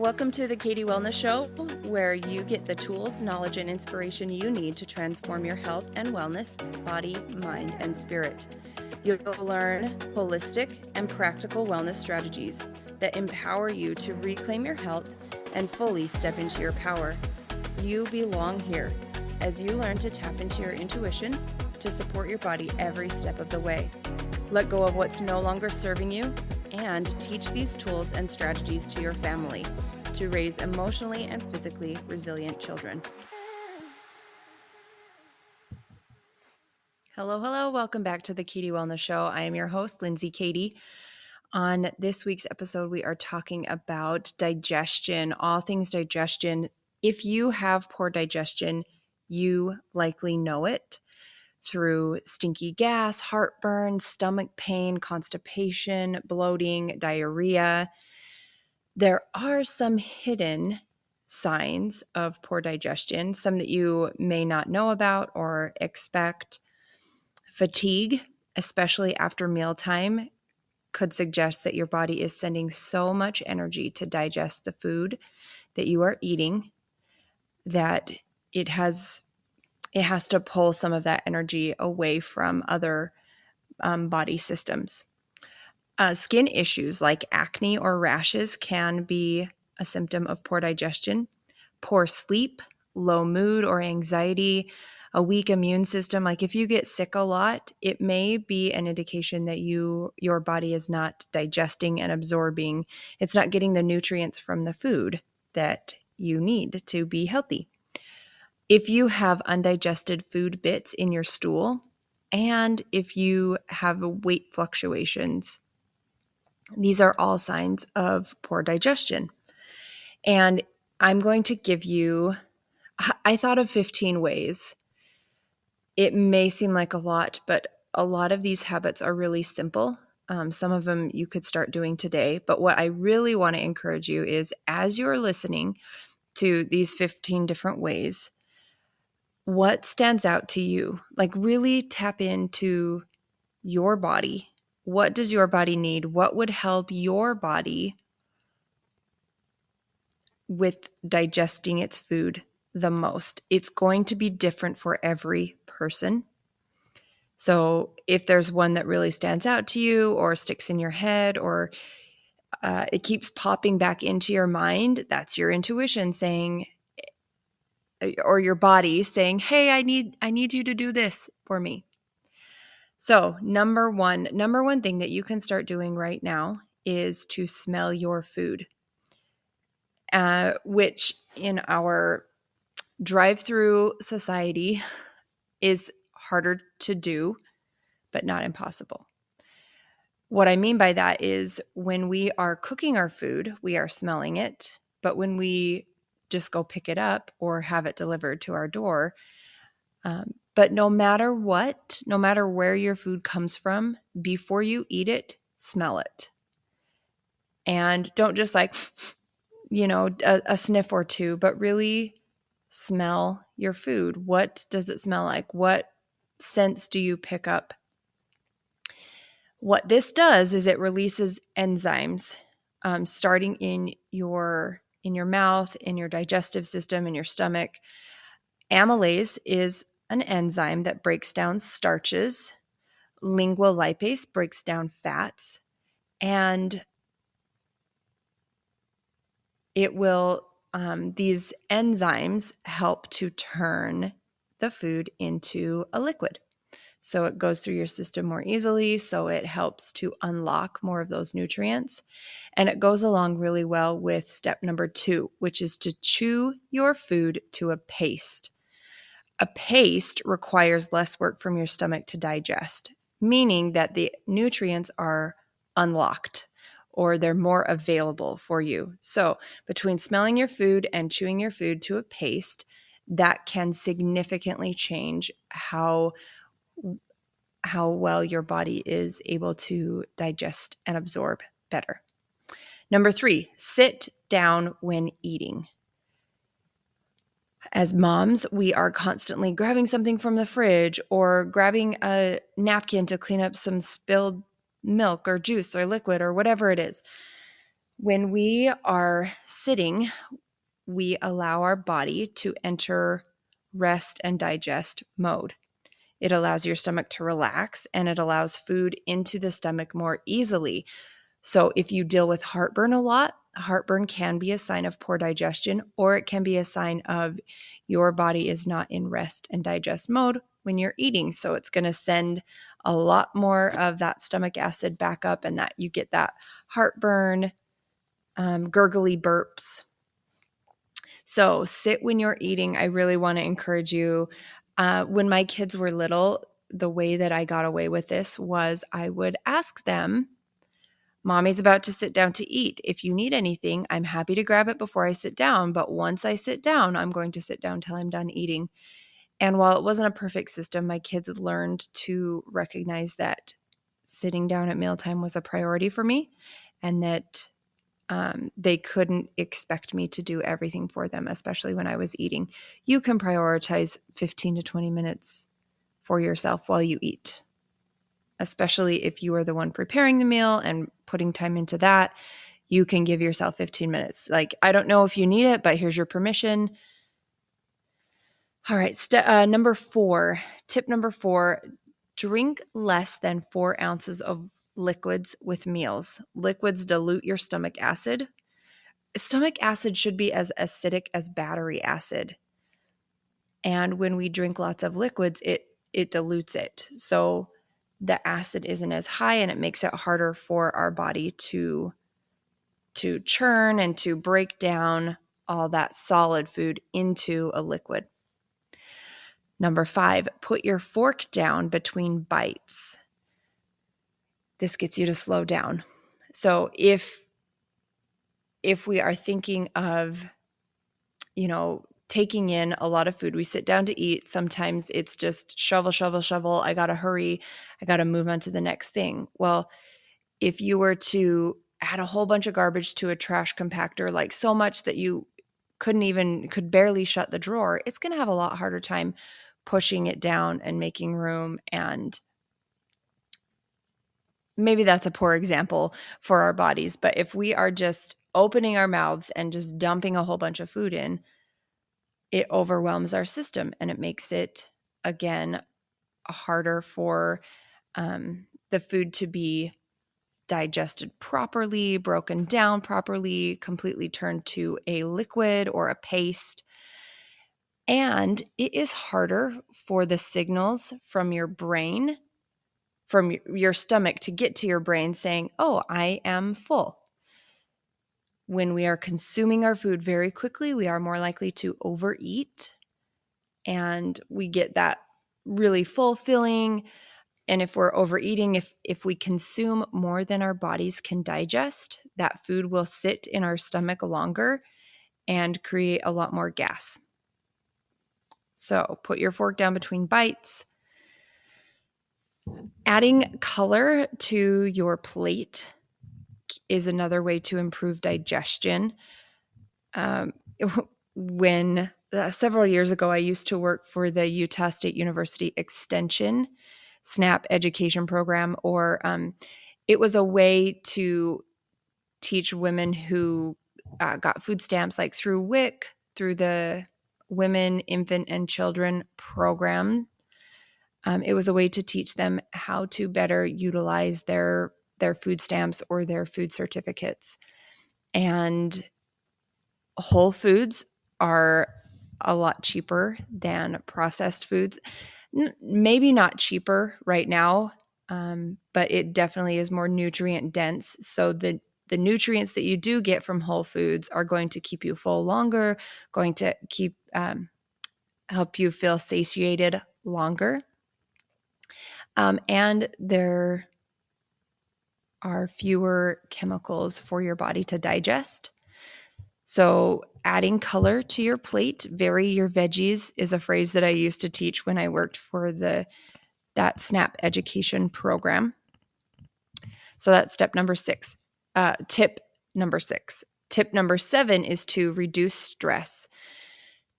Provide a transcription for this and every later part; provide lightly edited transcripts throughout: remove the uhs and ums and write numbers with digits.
Welcome to the Katie Wellness Show, where you get the tools, knowledge, and inspiration you need to transform your health and wellness, body, mind, and spirit. You'll learn holistic and practical wellness strategies that empower you to reclaim your health and fully step into your power. You belong here as you learn to tap into your intuition to support your body every step of the way. Let go of what's no longer serving you and teach these tools and strategies to your family to raise emotionally and physically resilient children. Hello. Welcome back to the Katie Wellness Show. I am your host, Lindsey Katie. On this week's episode, we are talking about digestion, all things digestion. If you have poor digestion, you likely know it through stinky gas, heartburn, stomach pain, constipation, bloating, diarrhea. There are some hidden signs of poor digestion, some that you may not know about or expect. Fatigue, especially after mealtime, could suggest that your body is sending so much energy to digest the food that you are eating that it has to pull some of that energy away from other body systems. Skin issues like acne or rashes can be a symptom of poor digestion. Poor sleep, low mood or anxiety, a weak immune system. Like if you get sick a lot, it may be an indication that your body is not digesting and absorbing. It's not getting the nutrients from the food that you need to be healthy. If you have undigested food bits in your stool, and if you have weight fluctuations, these are all signs of poor digestion. And I'm going to give you, I thought of 15 ways. It may seem like a lot, but a lot of these habits are really simple. Some of them you could start doing today. But what I really want to encourage you is, as you're listening to these 15 different ways, what stands out to you? Like really tap into your body. What does your body need? What would help your body with digesting its food the most? It's going to be different for every person. So if there's one that really stands out to you or sticks in your head or it keeps popping back into your mind, that's your intuition saying, or your body saying, hey, I need you to do this for me. So number one thing that you can start doing right now is to smell your food, which in our drive-through society is harder to do, but not impossible. What I mean by that is when we are cooking our food, we are smelling it, but when we just go pick it up or have it delivered to our door, but no matter where your food comes from, before you eat it, smell it. And don't just like, a sniff or two, but really smell your food. What does it smell like? What scents do you pick up? What this does is it releases enzymes starting in your mouth, in your digestive system, in your stomach. Amylase is an enzyme that breaks down starches. Lingual lipase breaks down fats. And it will, these enzymes help to turn the food into a liquid. So it goes through your system more easily. So it helps to unlock more of those nutrients. And it goes along really well with step number 2, which is to chew your food to a paste. A paste requires less work from your stomach to digest, meaning that the nutrients are unlocked or they're more available for you. So between smelling your food and chewing your food to a paste, that can significantly change how well your body is able to digest and absorb better. Number 3, sit down when eating. As moms, we are constantly grabbing something from the fridge or grabbing a napkin to clean up some spilled milk or juice or liquid or whatever it is. When we are sitting, we allow our body to enter rest and digest mode. It allows your stomach to relax, and it allows food into the stomach more easily. So if you deal with heartburn a lot, heartburn can be a sign of poor digestion, or it can be a sign of your body is not in rest and digest mode when you're eating. So it's going to send a lot more of that stomach acid back up, and that you get that heartburn, gurgly burps. So sit when you're eating. I really want to encourage you. When my kids were little, the way that I got away with this was I would ask them, Mommy's about to sit down to eat. If you need anything, I'm happy to grab it before I sit down. But once I sit down, I'm going to sit down till I'm done eating. And while it wasn't a perfect system, my kids learned to recognize that sitting down at mealtime was a priority for me, and that they couldn't expect me to do everything for them, especially when I was eating. You can prioritize 15 to 20 minutes for yourself while you eat, especially if you are the one preparing the meal and putting time into that. You can give yourself 15 minutes. Like, I don't know if you need it, but here's your permission. All right. Number 4, tip number 4, drink less than 4 ounces of liquids with meals. Liquids dilute your stomach acid. Stomach acid should be as acidic as battery acid. And when we drink lots of liquids, it dilutes it. So the acid isn't as high, and it makes it harder for our body to churn and to break down all that solid food into a liquid. Number 5, put your fork down between bites. This gets you to slow down. So if we are thinking of, taking in a lot of food, we sit down to eat. Sometimes it's just shovel, shovel, shovel. I got to hurry. I got to move on to the next thing. Well, if you were to add a whole bunch of garbage to a trash compactor, like so much that you could barely shut the drawer, it's going to have a lot harder time pushing it down and making room. And maybe that's a poor example for our bodies. But if we are just opening our mouths and just dumping a whole bunch of food in, it overwhelms our system, and it makes it, again, harder for the food to be digested properly, broken down properly, completely turned to a liquid or a paste. And it is harder for the signals from your brain, from your stomach, to get to your brain saying, oh, I am full. When we are consuming our food very quickly, we are more likely to overeat, and we get that really full feeling. And if we're overeating, if we consume more than our bodies can digest, that food will sit in our stomach longer and create a lot more gas. So put your fork down between bites. Adding color to your plate is another way to improve digestion. When several years ago, I used to work for the Utah State University Extension SNAP education program, or it was a way to teach women who got food stamps, like through WIC, through the Women, Infant, and Children program. It was a way to teach them how to better utilize their food stamps or their food certificates. And whole foods are a lot cheaper than processed foods. Maybe not cheaper right now, but it definitely is more nutrient dense. So the nutrients that you do get from whole foods are going to keep you full longer, going to keep help you feel satiated longer. And there are fewer chemicals for your body to digest. So adding color to your plate, vary your veggies, is a phrase that I used to teach when I worked for that SNAP education program. So that's step number 6. Tip number 6. Tip number 7 is to reduce stress.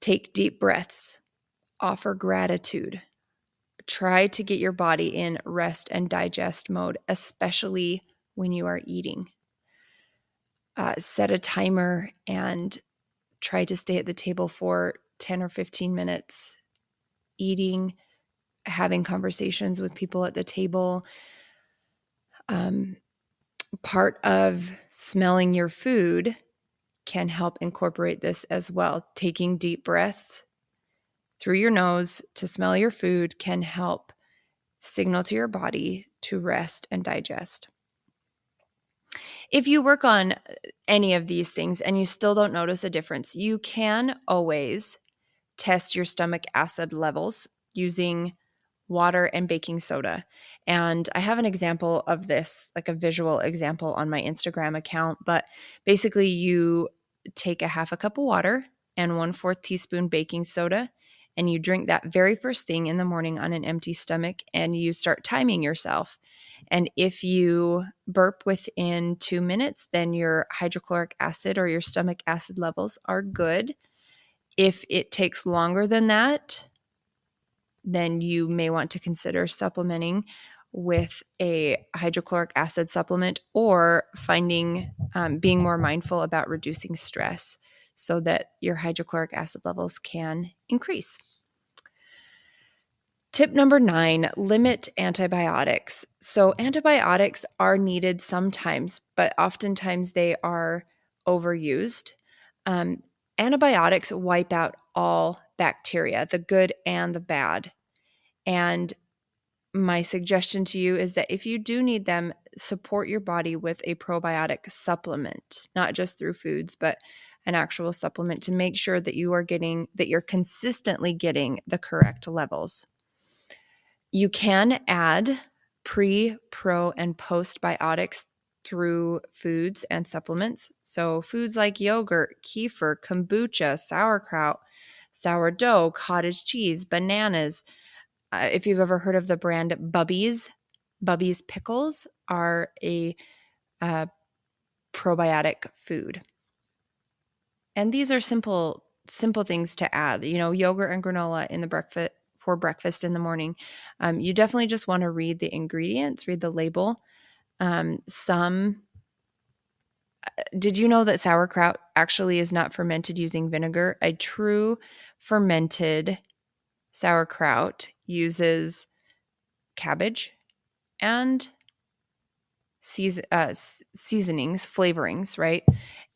Take deep breaths. Offer gratitude. Try to get your body in rest and digest mode, especially when you are eating. set a timer and try to stay at the table for 10 or 15 minutes, eating, having conversations with people at the table. Part of smelling your food can help incorporate this as well. Taking deep breaths through your nose to smell your food can help signal to your body to rest and digest. If you work on any of these things and you still don't notice a difference, you can always test your stomach acid levels using water and baking soda. And I have an example of this, like a visual example on my Instagram account. But basically, you take a half a cup of water and 1/4 teaspoon baking soda, and you drink that very first thing in the morning on an empty stomach, and you start timing yourself. And if you burp within 2 minutes, then your hydrochloric acid or your stomach acid levels are good. If it takes longer than that, then you may want to consider supplementing with a hydrochloric acid supplement, or being more mindful about reducing stress so that your hydrochloric acid levels can increase. Tip number 9, limit antibiotics. So antibiotics are needed sometimes, but oftentimes they are overused. Antibiotics wipe out all bacteria, the good and the bad. And my suggestion to you is that if you do need them, support your body with a probiotic supplement, not just through foods, but an actual supplement to make sure that you're consistently getting the correct levels. You can add pre, pro, and postbiotics through foods and supplements. So foods like yogurt, kefir, kombucha, sauerkraut, sourdough, cottage cheese, bananas. If you've ever heard of the brand Bubby's pickles are a probiotic food. And these are simple things to add. Yogurt and granola for breakfast in the morning. You definitely just want to read the ingredients, read the label. Did you know that sauerkraut actually is not fermented using vinegar? A true fermented sauerkraut uses cabbage and seasonings, flavorings, right?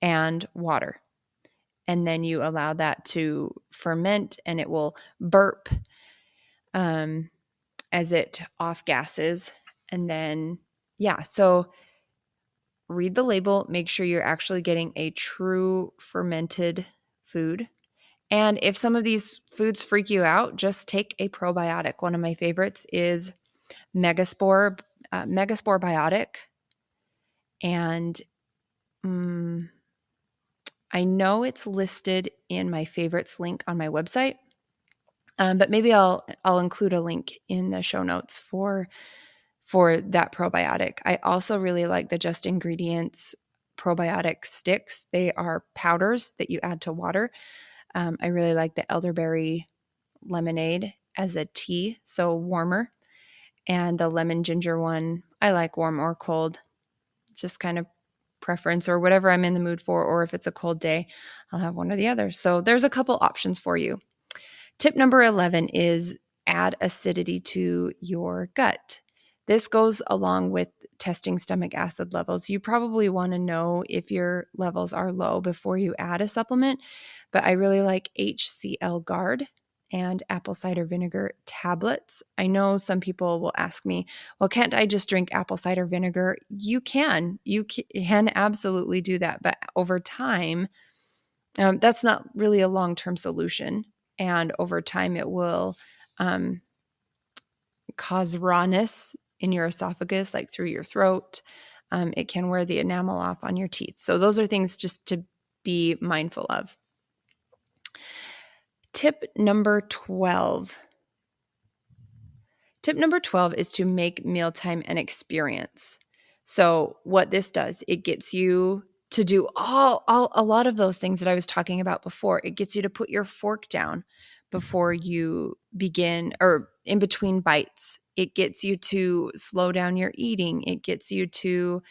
And water. And then you allow that to ferment, and it will burp as it off gases. And then, so read the label, make sure you're actually getting a true fermented food. And if some of these foods freak you out, just take a probiotic. One of my favorites is Megaspore Biotic. And I know it's listed in my favorites link on my website, but maybe I'll include a link in the show notes for that probiotic. I also really like the Just Ingredients probiotic sticks. They are powders that you add to water. I really like the elderberry lemonade as a tea, so warmer. And the lemon ginger one, I like warm or cold, just kind of preference or whatever I'm in the mood for, or if it's a cold day, I'll have one or the other. So there's a couple options for you. Tip number 11 is add acidity to your gut. This goes along with testing stomach acid levels. You probably want to know if your levels are low before you add a supplement, but I really like HCl Guard and apple cider vinegar tablets. I know some people will ask me, well, can't I just drink apple cider vinegar? You can absolutely do that. But over time, that's not really a long-term solution. And over time, it will cause rawness in your esophagus, like through your throat. It can wear the enamel off on your teeth. So those are things just to be mindful of. Tip number 12 is to make mealtime an experience. So what this does, it gets you to do a lot of those things that I was talking about before. It gets you to put your fork down before you begin or in between bites. It gets you to slow down your eating. It gets you to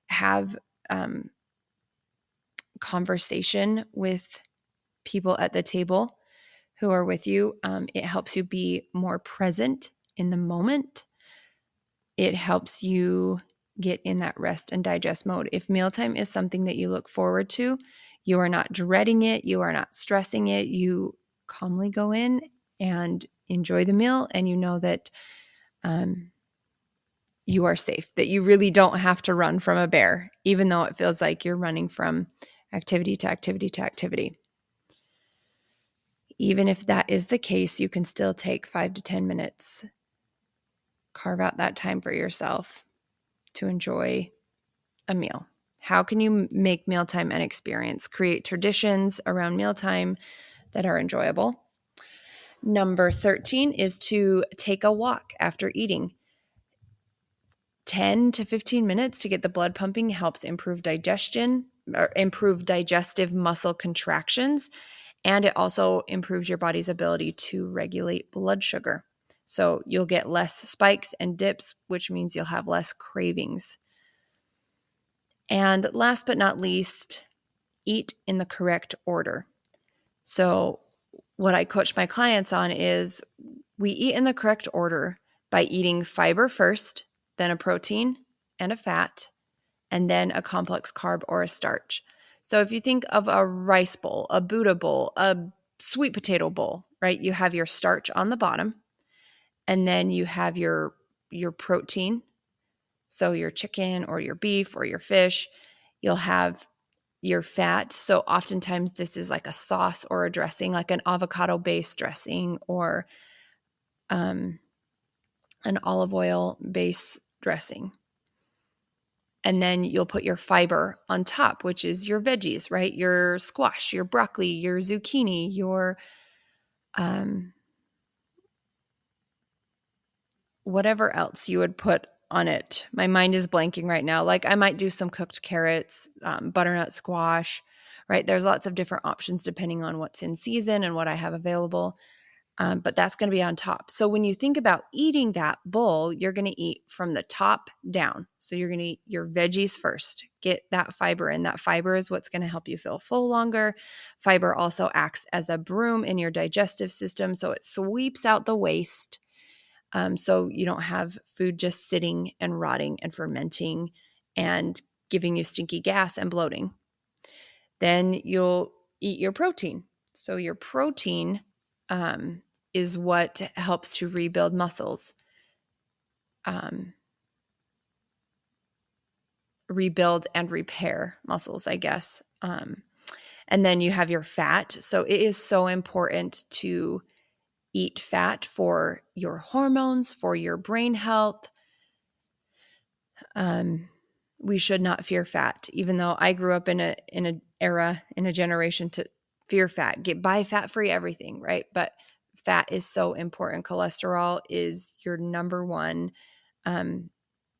have conversation with people at the table who are with you. It helps you be more present in the moment. It helps you get in that rest and digest mode. If mealtime is something that you look forward to, you are not dreading it, you are not stressing it, you calmly go in and enjoy the meal, and you know that you are safe, that you really don't have to run from a bear, even though it feels like you're running from activity to activity to activity. Even if that is the case, you can still take 5 to 10 minutes, carve out that time for yourself to enjoy a meal. How can you make mealtime an experience? Create traditions around mealtime that are enjoyable. Number 13 is to take a walk after eating. 10 to 15 minutes to get the blood pumping helps improve digestion, or improve digestive muscle contractions, and it also improves your body's ability to regulate blood sugar. So you'll get less spikes and dips, which means you'll have less cravings. And last but not least, eat in the correct order. So what I coach my clients on is we eat in the correct order by eating fiber first, then a protein and a fat, and then a complex carb or a starch. So if you think of a rice bowl, a Buddha bowl, a sweet potato bowl, right? You have your starch on the bottom, and then you have your protein. So your chicken or your beef or your fish. You'll have your fat. So oftentimes this is like a sauce or a dressing, like an avocado-based dressing or an olive oil-based dressing. And then you'll put your fiber on top, which is your veggies, right? Your squash, your broccoli, your zucchini, your whatever else you would put on it. My mind is blanking right now. Like I might do some cooked carrots, butternut squash, right? There's lots of different options depending on what's in season and what I have available. But that's going to be on top. So when you think about eating that bowl, you're going to eat from the top down. So you're going to eat your veggies first. Get that fiber in. That fiber is what's going to help you feel full longer. Fiber also acts as a broom in your digestive system. So it sweeps out the waste. So you don't have food just sitting and rotting and fermenting and giving you stinky gas and bloating. Then you'll eat your protein. So your protein is what helps to rebuild muscles, rebuild and repair muscles, I guess. And then you have your fat. So it is so important to eat fat for your hormones, for your brain health. We should not fear fat, even though I grew up in a era, in a generation to fear fat. Buy fat-free everything, right? But fat is so important. Cholesterol is your number one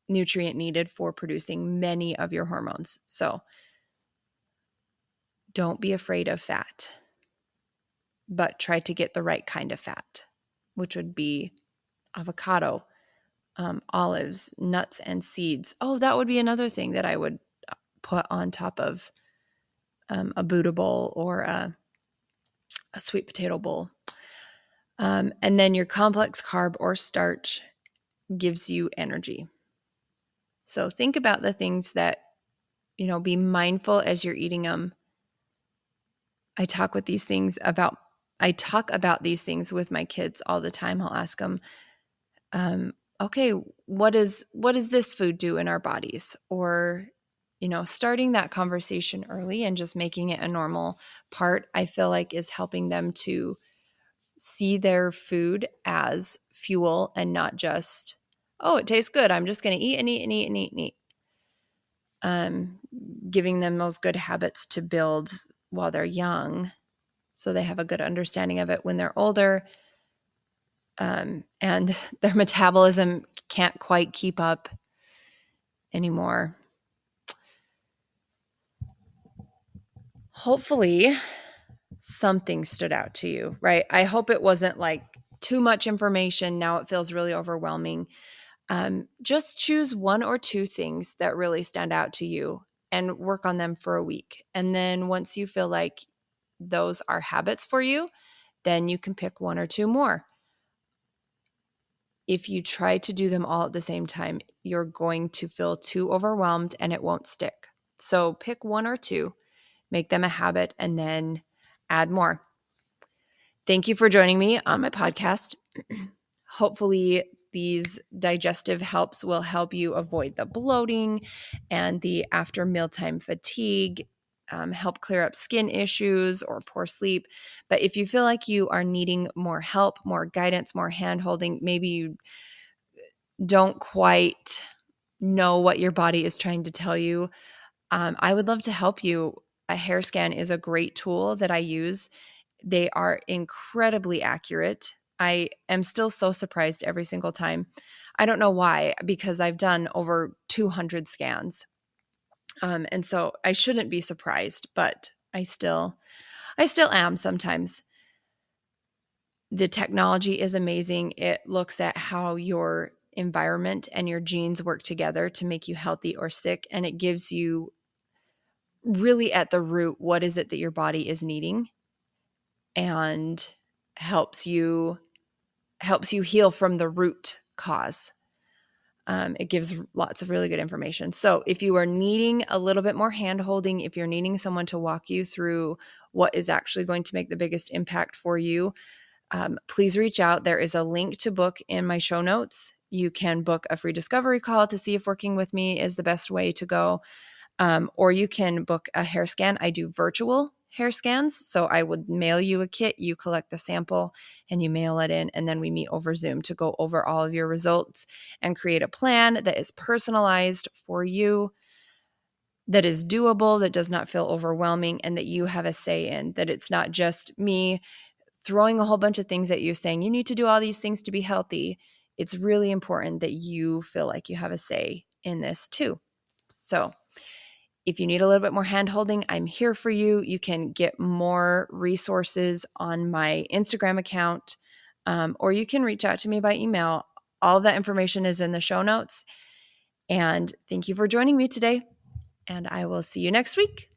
nutrient needed for producing many of your hormones. So don't be afraid of fat, but try to get the right kind of fat, which would be avocado, olives, nuts, and seeds. Oh, that would be another thing that I would put on top of a Buddha bowl or a sweet potato bowl. And then your complex carb or starch gives you energy. So think about the things that, be mindful as you're eating them. I talk about these things with my kids all the time. I'll ask them, okay, what does this food do in our bodies? Or, starting that conversation early and just making it a normal part, I feel like is helping them to see their food as fuel and not just, oh, it tastes good, I'm just going to eat and eat and eat and eat and eat. Giving them those good habits to build while they're young so they have a good understanding of it when they're older. And their metabolism can't quite keep up anymore. Hopefully something stood out to you, right? I hope it wasn't like too much information. Now it feels really overwhelming. Just choose one or two things that really stand out to you and work on them for a week. And then once you feel like those are habits for you, then you can pick one or two more. If you try to do them all at the same time, you're going to feel too overwhelmed and it won't stick. So pick one or two, make them a habit, and then add more. Thank you for joining me on my podcast. Hopefully, these digestive helps will help you avoid the bloating and the after mealtime fatigue, help clear up skin issues or poor sleep. But if you feel like you are needing more help, more guidance, more hand holding, maybe you don't quite know what your body is trying to tell you, I would love to help you. A hair scan is a great tool that I use. They are incredibly accurate. I am still so surprised every single time. I don't know why, because I've done over 200 scans. And so I shouldn't be surprised, but I still am sometimes. The technology is amazing. It looks at how your environment and your genes work together to make you healthy or sick, and it gives you really at the root what is it that your body is needing, and helps you heal from the root cause. It gives lots of really good information. So if you are needing a little bit more hand holding, if you're needing someone to walk you through what is actually going to make the biggest impact for you, please reach out. There is a link to book in my show notes. You can book a free discovery call to see if working with me is the best way to go. Or you can book a hair scan. I do virtual hair scans. So I would mail you a kit, you collect the sample and you mail it in, and then we meet over Zoom to go over all of your results and create a plan that is personalized for you, that is doable, that does not feel overwhelming, and that you have a say in, that it's not just me throwing a whole bunch of things at you saying you need to do all these things to be healthy. It's really important that you feel like you have a say in this too. So if you need a little bit more hand holding, I'm here for you. You can get more resources on my Instagram account, or you can reach out to me by email. All of that information is in the show notes. And thank you for joining me today. And I will see you next week.